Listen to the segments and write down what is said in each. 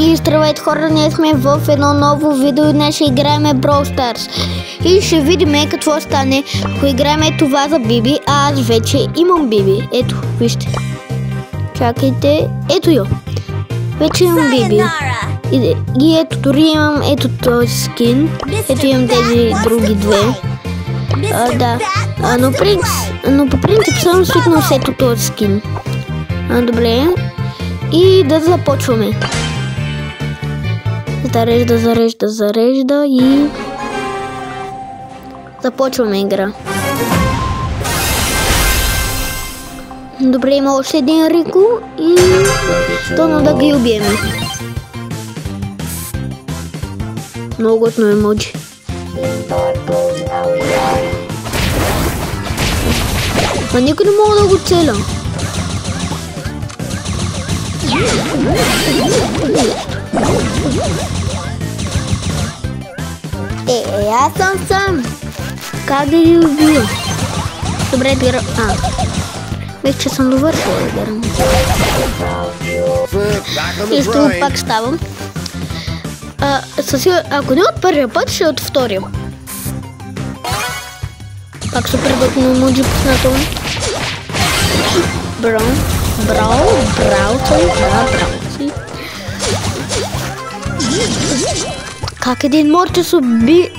И здравейте хора, ние сме в едно ново видео и днес ще играем Brawl Stars. И ще видим какво стане, ако играем това за Биби, а аз вече имам Биби. Ето, вижте. Чакайте, ето я. Вече имам Биби. И ето, дори имам ето този скин. Ето имам тези други две. Да. Но по принцип съм свикнал с ето този скин. Добре. И да започваме. Зарежда и започваме игра. Добре, има още един Рико и трудно да ги убием. Много готно емоджи. А никой не мога да го целя. Аз съм сам. Как да ги убия? Добре, Едгар. Вече съм довършила Едгар. И ще пак ставам. Ако не от първия път, ще от втория. Пак супер готино емоджи пуснато. Брау си. Как един Мортис уби...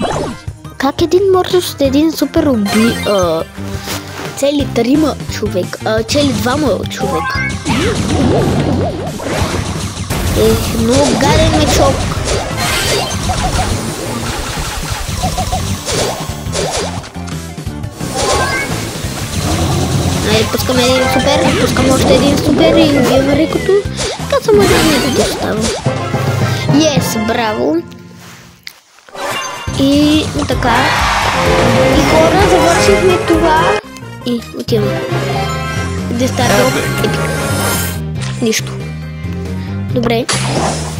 Как един Мортис от един супер уби... цели 3 човек. Цели 2 човека. Много гаден мечок. Пускаме един супер, пускаме още един супер и убиваме Рикото. Така само един да става. Yes, браво. И така. И хора, завършихме това. И отиваме. Дестартов епик. Нищо. Добре.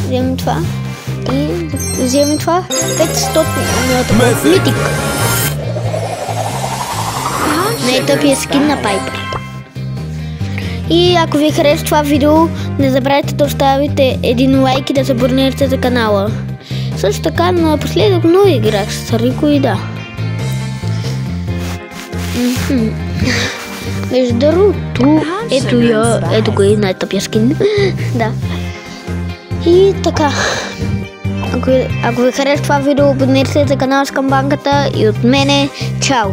Вземем това. И вземем това. 500 митик. Най-тъпия скин на Пайпер. И ако ви хареса това видео, не забравяйте да оставите един лайк и да се абонирате за канала. Също така напоследък много играх с Рико и да. Между другото, ето го и най-тъпия скин. Да. И така. Ако ви хареса това видео, абонирайте се за канала с камбанката и от мене, чао!